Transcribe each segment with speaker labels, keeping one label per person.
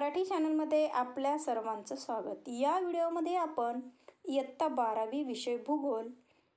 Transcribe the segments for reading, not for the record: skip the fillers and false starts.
Speaker 1: मराठी चॅनलमध्ये आपल्या सर्वांचं स्वागत. या व्हिडिओमध्ये आपण इयत्ता 12वी विषय भूगोल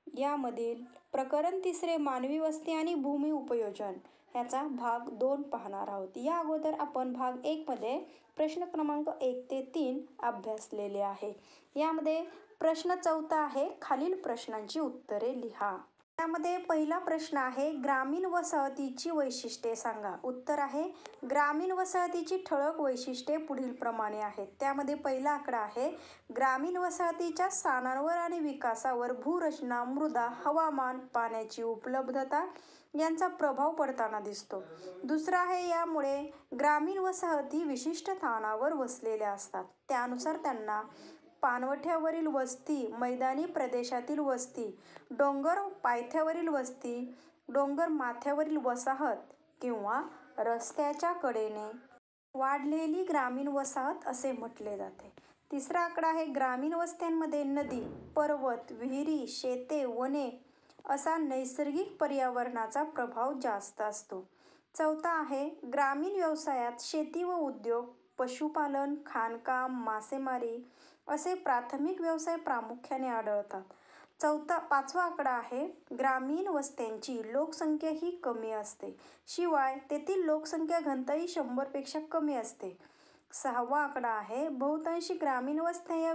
Speaker 1: यामधील प्रकरण 3 मानवी वस्ती आणि भूमी उपयोजन याचा भाग 2 पाहणार आहोत. या अगोदर आपण भाग 1 मध्ये प्रश्न क्रमांक 1 ते 3 अभ्यासलेले आहे. यामध्ये प्रश्न 4 आहे, खालील प्रश्नांची उत्तरे लिहा. त्यामध्ये पहिला प्रश्न आहे, ग्रामीण वसाहतीची वैशिष्ट्ये सांगा. उत्तर आहे, ग्रामीण वसाहतीची ठळक वैशिष्ट्ये पुढीलप्रमाणे आहेत. त्यामध्ये पहिला आकडा आहे, ग्रामीण वसाहतीच्या स्थानांवर आणि विकासावर भूरचना, मृदा, हवामान, पाण्याची उपलब्धता यांचा प्रभाव पडताना दिसतो. दुसरा आहे, यामुळे ग्रामीण वसाहती विशिष्ट स्थानावर वसलेल्या असतात. त्यानुसार त्यांना पाणवठ्यावरील वस्ती, मैदानी प्रदेशातील वस्ती, डोंगर पायथ्यावरील वस्ती, डोंगर माथ्यावरील वसाहत किंवा रस्त्याच्या कडेने वाढलेली ग्रामीण वसाहत असे म्हटले जाते. तिसरा आकडा आहे, ग्रामीण वस्त्यांमध्ये नदी, पर्वत, विहिरी, शेते, वने असा नैसर्गिक पर्यावरणाचा प्रभाव जास्त असतो. चौथा आहे, ग्रामीण व्यवसायात शेती व उद्योग, पशुपालन, खाणकाम, मासेमारी असे प्राथमिक व्यवसाय प्रामुख्याने आढळतात. पाचवा आकडा आहे, ग्रामीण वस्त्यांची लोकसंख्या ही कमी असते, शिवाय तेथील लोकसंख्या घनताही 100 पेक्षा कमी असते. सहावा आकडा आहे, बहुतांशी ग्रामीण वस्त्या या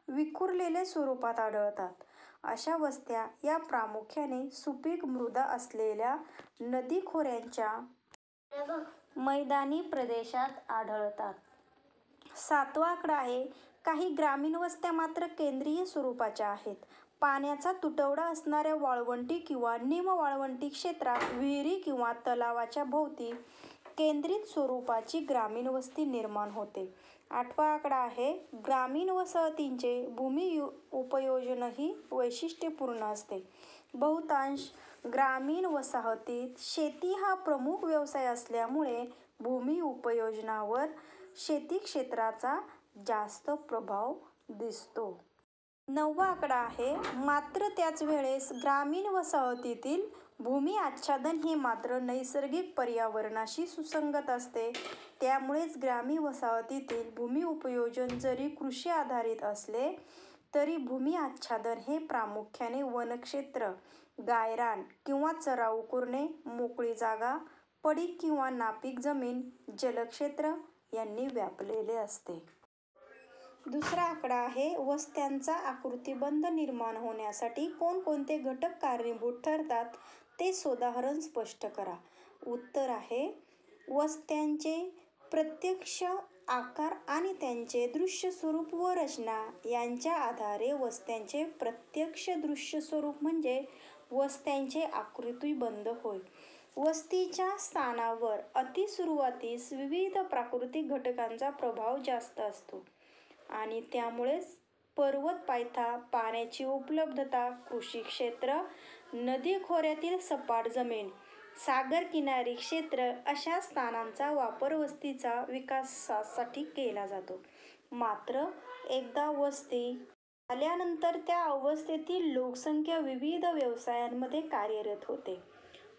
Speaker 1: विखुरलेल्या स्वरूपात आढळतात. अशा वस्त्या या प्रामुख्याने सुपीक मृदा असलेल्या नदी खोऱ्यांच्या मैदानी प्रदेशात आढळतात. सातवा आकडा आहे, काही ग्रामीण वस्त्या मात्र केंद्रीय स्वरूपाच्या आहेत. पाण्याचा तुटवडा असणाऱ्या वाळवंटी किंवा निमवाळवंटी क्षेत्रात विहिरी किंवा तलावाच्या भोवती केंद्रित स्वरूपाची ग्रामीण वस्ती निर्माण होते. आठवा आकडा आहे, ग्रामीण वसाहतींचे भूमी उपयोजनही वैशिष्ट्यपूर्ण असते. बहुतांश ग्रामीण वसाहतीत शेती हा प्रमुख व्यवसाय असल्यामुळे भूमी उपयोजनावर शेती क्षेत्राचा जास्त प्रभाव दिसतो. नववा आकडा आहे, मात्र त्याच वेळेस ग्रामीण वसाहतीतील भूमी आच्छादन हे मात्र नैसर्गिक पर्यावरणाशी सुसंगत असते. त्यामुळेच ग्रामीण वसाहतीतील भूमी उपयोजन जरी कृषी आधारित असले तरी भूमी आच्छादन हे प्रामुख्याने वनक्षेत्र, गायरान किंवा चराऊ कुरणे, मोकळी जागा, पडीक किंवा नापीक जमीन, जलक्षेत्र यांनी व्यापलेले असते. दुसरा आकडा आहे, वस्त्यांचा आकृतिबंध निर्माण होण्यासाठी कोणकोणते घटक कारणीभूत ठरतात ते सोदाहरण स्पष्ट करा. उत्तर आहे, वस्त्यांचे प्रत्यक्ष आकार आणि त्यांचे दृश्य स्वरूप व रचना यांच्या आधारे वस्त्यांचे प्रत्यक्ष दृश्य स्वरूप म्हणजे वस्त्यांचे आकृतिबंध होय. वस्तीच्या स्थानावर अति सुरुवातीस विविध प्राकृतिक घटकांचा प्रभाव जास्त असतो आणि त्यामुळेच पर्वत पायथा, पाण्याची उपलब्धता, कृषी क्षेत्र, नदी खोऱ्यातील सपाट जमीन, सागरकिनारी क्षेत्र अशा स्थानांचा वापर वस्तीचा विकासासाठी केला जातो. मात्र एकदा वस्ती आल्यानंतर त्या अवस्थेतील लोकसंख्या विविध व्यवसायांमध्ये कार्यरत होते.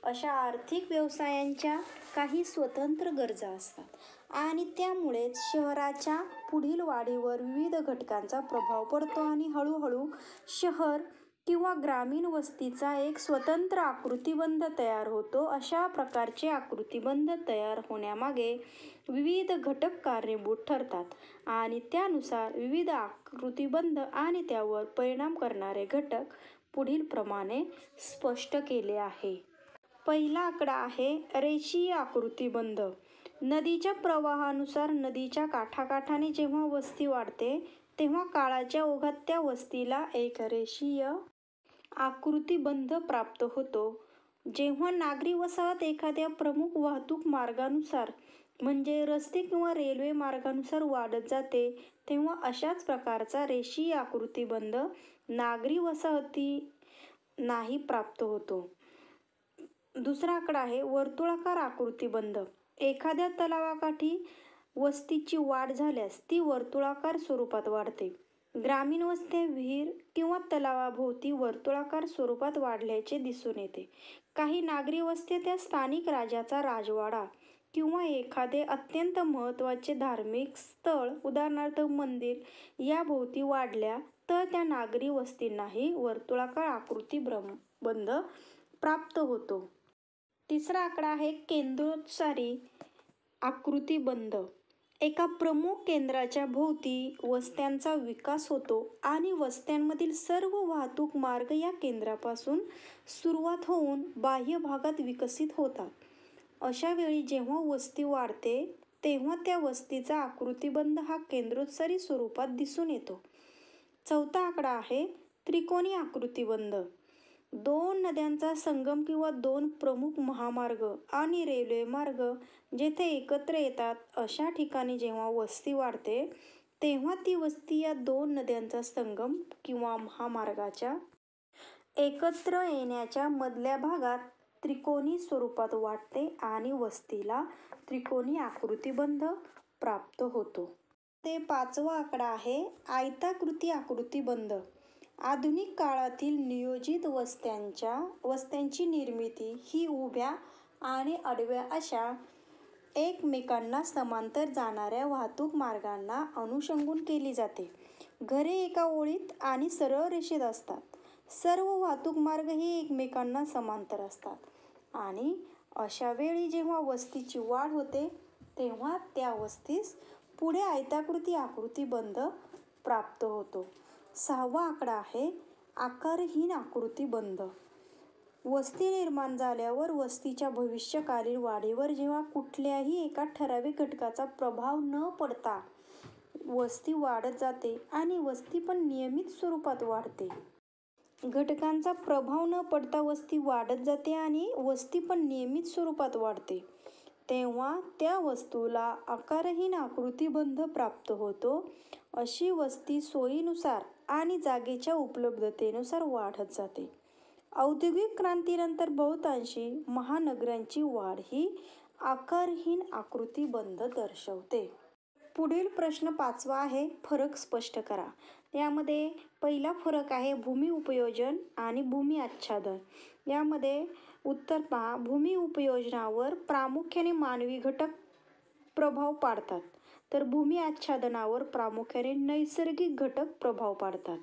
Speaker 1: अशा आर्थिक व्यवसायांच्या काही स्वतंत्र गरजा असतात आणि त्यामुळेच शहराच्या पुढील वाढीवर विविध घटकांचा प्रभाव पडतो आणि हळूहळू शहर किंवा ग्रामीण वस्तीचा एक स्वतंत्र आकृतिबंध तयार होतो. अशा प्रकारचे आकृतिबंध तयार होण्यामागे विविध घटक कारणीभूत ठरतात आणि त्यानुसार विविध आकृतिबंध आणि त्यावर परिणाम करणारे घटक पुढीलप्रमाणे स्पष्ट केले आहे. पहिला आकडा आहे, रेषीय आकृतिबंध. नदीच्या प्रवाहानुसार नदीच्या काठाकाठाने जेव्हा वस्ती वाढते तेव्हा काळाच्या ओघात त्या वस्तीला एक रेषीय आकृतिबंध प्राप्त होतो. जेव्हा नागरी वसाहत एखाद्या प्रमुख वाहतूक मार्गानुसार म्हणजे रस्ते किंवा रेल्वे मार्गानुसार वाढत जाते तेव्हा अशाच प्रकारचा रेषीय आकृतिबंध नागरी वसाहती नाही प्राप्त होतो. दुसरा आकडा आहे, वर्तुळाकार आकृतिबंध. एखाद्या तलावाकाठी वस्तीची वाढ झाल्यास ती वर्तुळाकार स्वरूपात वाढते. ग्रामीण वस्त्या विहीर किंवा तलावाभोवती वर्तुळाकार स्वरूपात वाढल्याचे दिसून येते. काही नागरी वस्त्या त्या स्थानिक राजाचा राजवाडा किंवा एखादे अत्यंत महत्त्वाचे धार्मिक स्थळ उदाहरणार्थ मंदिर याभोवती वाढल्या तर त्या नागरी वस्तींनाही वर्तुळाकार आकृती बंध प्राप्त होतो. तिसरा आकडा आहे केंद्रोत्सारी आकृतिबंध. एका प्रमुख केंद्राच्या भोवती वस्त्यांचा विकास होतो आणि वस्त्यांमधील सर्व वाहतूक मार्ग या केंद्रापासून सुरुवात होऊन बाह्य भागात विकसित होतात. अशा वेळी जेव्हा वस्ती वाढते तेव्हा त्या वस्तीचा आकृतिबंध हा केंद्रोत्सारी स्वरूपात दिसून येतो. चौथा आकडा आहे त्रिकोणी आकृतिबंध. दोन नद्यांचा संगम किंवा दोन प्रमुख महामार्ग आणि रेल्वे मार्ग जेथे एकत्र येतात अशा ठिकाणी जेव्हा वस्ती वाढते तेव्हा ती वस्ती या दोन नद्यांचा संगम किंवा महामार्गाच्या एकत्र येण्याच्या मधल्या भागात त्रिकोणी स्वरूपात वाढते आणि वस्तीला त्रिकोणी आकृतिबंध प्राप्त होतो. ते पाचवा आकडा आहे आयताकृती आकृतिबंध. आधुनिक काळातील नियोजित वस्त्यांची निर्मिती ही उभ्या आणि आडव्या अशा एकमेकांना समांतर जाणाऱ्या वाहतूक मार्गांना अनुसंधान केली जाते. घरे एका ओळीत आणि सरळ रेषेत असतात. सर्व वाहतूक मार्ग हे एकमेकांना समांतर असतात आणि अशा वेळी जेव्हा वस्तीची वाढ होते तेव्हा त्या वस्तीस पुढे आयताकृती आकृतिबंध प्राप्त होतो. सहावा आकडा आहे आकारहीन आकृतिबंध. वस्ती निर्माण झाल्यावर वस्तीच्या भविष्यकालीन वाढीवर जेव्हा कुठल्याही एका ठराविक घटकाचा प्रभाव न पडता वस्ती वाढत जाते आणि वस्ती पण नियमित स्वरूपात वाढते. घटकांचा प्रभाव न पडता वस्ती वाढत जाते आणि वस्ती पण नियमित स्वरूपात वाढते तेव्हा त्या वस्तूला आकारहीन आकृतिबंध प्राप्त होतो. अशी वस्ती सोयीनुसार आणि जागेच्या उपलब्धतेनुसार वाढत जाते. औद्योगिक क्रांतीनंतर बहुतांशी महानगरांची वाढ ही आकारहीन आकृतिबंध दर्शवते. पुढील प्रश्न पाचवा आहे फरक स्पष्ट करा. यामध्ये पहिला फरक आहे भूमी उपयोजन आणि भूमी आच्छादन. यामध्ये उत्तर पहा. भूमी उपयोजनावर प्रामुख्याने मानवी घटक प्रभाव पाडतात तर भूमी आच्छादनावर प्रामुख्याने नैसर्गिक घटक प्रभाव पाडतात.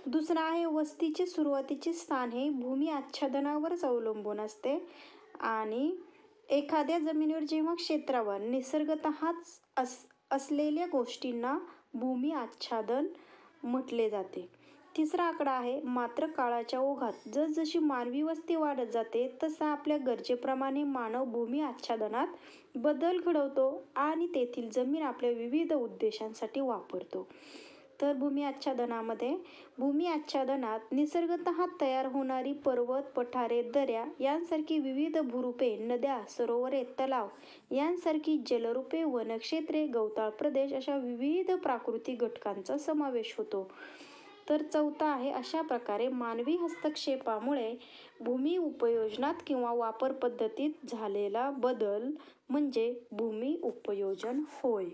Speaker 1: दुसरा आहे वस्तीचे सुरुवातीचे स्थान हे भूमी आच्छादनावरच अवलंबून असते आणि एखाद्या जमिनीवर जेव्हा क्षेत्रावर निसर्गतःच असलेल्या गोष्टींना भूमी आच्छादन म्हटले जाते. तिसरा आकडा आहे मात्र काळाच्या ओघात जसजशी मानवी वस्ती वाढत जाते तसा आपल्या गरजेप्रमाणे मानव भूमी आच्छादनात बदल घडवतो आणि तेथील जमीन आपल्या विविध उद्देशांसाठी वापरतो. तर भूमी आच्छादनात निसर्गतः तयार होणारी पर्वत, पठारे, दऱ्या यांसारखी विविध भूरूपे, नद्या, सरोवरे, तलाव यांसारखी जलरूपे, वनक्षेत्रे, गवताळ प्रदेश अशा विविध प्राकृतिक घटकांचा समावेश होतो. तर चौथा आहे अशा प्रकारे मानवी हस्तक्षेपामुळे भूमी उपयोजनात किंवा वापर पद्धतीत झालेला बदल म्हणजे भूमी उपयोजन होय.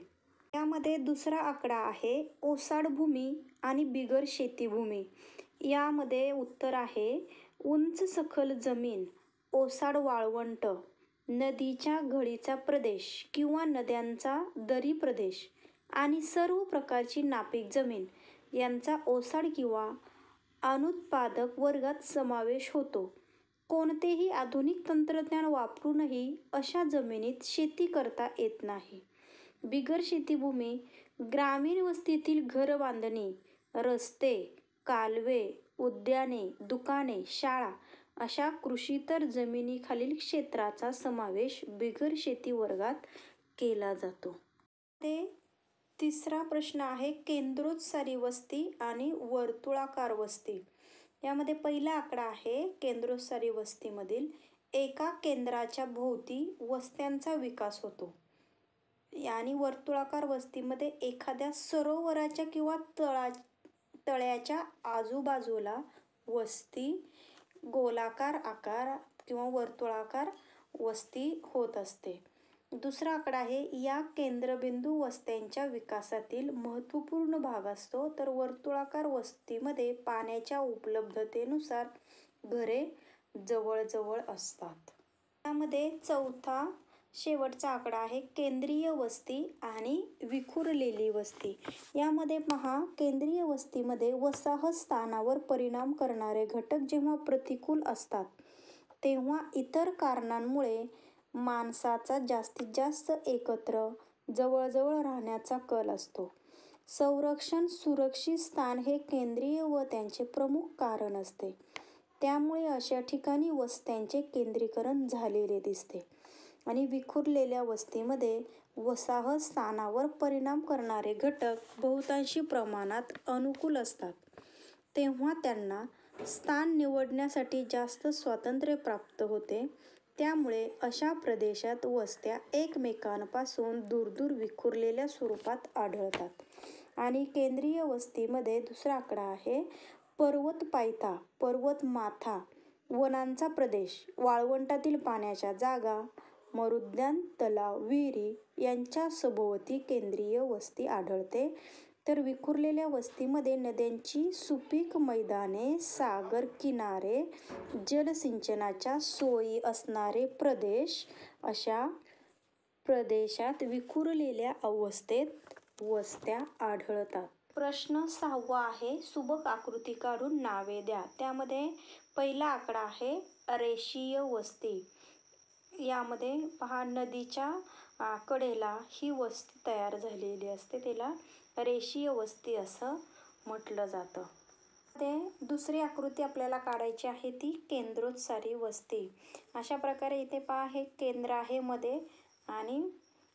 Speaker 1: यामध्ये दुसरा आकडा आहे ओसाड भूमी आणि बिगर शेतीभूमी. यामध्ये उत्तर आहे उंच सखल जमीन, ओसाड वाळवंट, नदीच्या घळीचा प्रदेश किंवा नद्यांचा दरी प्रदेश आणि सर्व प्रकारची नापीक जमीन यांचा ओसाड किंवा अनुत्पादक वर्गात समावेश होतो. कोणतेही आधुनिक तंत्रज्ञान वापरूनही अशा जमिनीत शेती करता येत नाही. बिगर शेतीभूमी ग्रामीण वस्तीतील घरबांधणी, रस्ते, कालवे, उद्याने, दुकाने, शाळा अशा कृषीतर जमिनीखालील क्षेत्राचा समावेश बिगर शेती वर्गात केला जातो. तिसरा प्रश्न आहे केंद्रोत्सारी वस्ती आणि वर्तुळाकार वस्ती. यामध्ये पहिला आकडा आहे केंद्रोत्सारी वस्तीमधील एका केंद्राच्या भोवती वस्त्यांचा विकास होतो आणि वर्तुळाकार वस्तीमध्ये एखाद्या सरोवराच्या किंवा तळ्याच्या आजूबाजूला वस्ती गोलाकार आकार किंवा वर्तुळाकार वस्ती होत असते. दुसरा आकडा आहे या केंद्रबिंदू वस्त्यांच्या विकासातील महत्त्वपूर्ण भाग असतो. तर वर्तुळाकार वस्तीमध्ये पाण्याच्या उपलब्धतेनुसार घरे जवळजवळ असतात. यामध्ये चौथा शेवटचा आकडा आहे केंद्रीय वस्ती आणि विखुरलेली वस्ती. यामध्ये पहा, केंद्रीय वस्तीमध्ये वसाहत स्थानावर परिणाम करणारे घटक जेव्हा प्रतिकूल असतात तेव्हा इतर कारणांमुळे माणसाचा जास्तीत जास्त एकत्र जवळजवळ राहण्याचा कल असतो. संरक्षण सुरक्षित स्थान हे केंद्रीय व त्यांचे प्रमुख कारण असते. त्यामुळे अशा ठिकाणी वस्त्यांचे केंद्रीकरण झालेले दिसते. आणि विखुरलेल्या वस्तीमध्ये वसाहत स्थानावर परिणाम करणारे घटक बहुतांशी प्रमाणात अनुकूल असतात, तेव्हा त्यांना स्थान निवडण्यासाठी जास्त स्वातंत्र्य प्राप्त होते. त्यामुळे अशा प्रदेशात वस्त्या एकमेकांपासून दूर दूर विखुरलेल्या स्वरूपात आढळतात. आणि केंद्रीय वस्तीमध्ये दुसरा आकडा आहे पर्वतपायथा, पर्वतमाथा, वनांचा प्रदेश, वाळवंटातील पाण्याच्या जागा, मरुद्यान, तलाव, विहिरी यांच्या सभोवती केंद्रीय वस्ती आढळते. तर विखुरलेल्या वस्तीमध्ये नद्यांची सुपीक मैदाने, सागर किनारे, जलसिंचनाच्या सोयी असणारे प्रदेश, अशा प्रदेशात विखुरलेल्या अवस्थेत वस्त्या आढळतात. प्रश्न 6वा आहे सुबक आकृती काढून नावे द्या. त्यामध्ये पहिला आकडा आहे रेषीय वस्ती. यामध्ये पहा, नदीच्या कडेला ही वस्ती तयार झालेली असते, त्याला रेषीय वस्ती असं म्हटलं जातं. ते दुसरी आकृती आपल्याला काढायची आहे ती केंद्रोत्सारी वस्ती. अशा प्रकारे इथे पहा, हे केंद्र आहे मध्ये आणि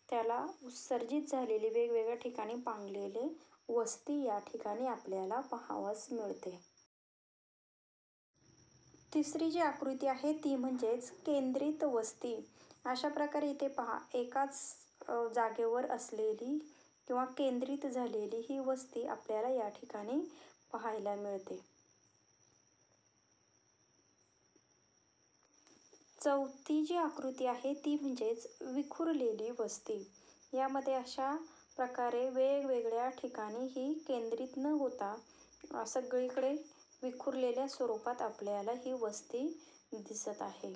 Speaker 1: त्याला उत्सर्जित झालेली वेगवेगळ्या ठिकाणी पांगलेले वस्ती या ठिकाणी आपल्याला पाहावयास मिळते. तिसरी जी आकृती आहे ती म्हणजेच केंद्रित वस्ती. अशा प्रकारे इथे पहा, एकाच जागेवर असलेली किंवा केंद्रित झालेली ही वस्ती आपल्याला या ठिकाणी पाहायला मिळते. चौथी जी आकृती आहे ती म्हणजेच विखुरलेली वस्ती. यामध्ये अशा प्रकारे वेगवेगळ्या ठिकाणी ही केंद्रित न होता सगळीकडे विखुरलेल्या स्वरूपात आपल्याला ही वस्ती दिसत आहे.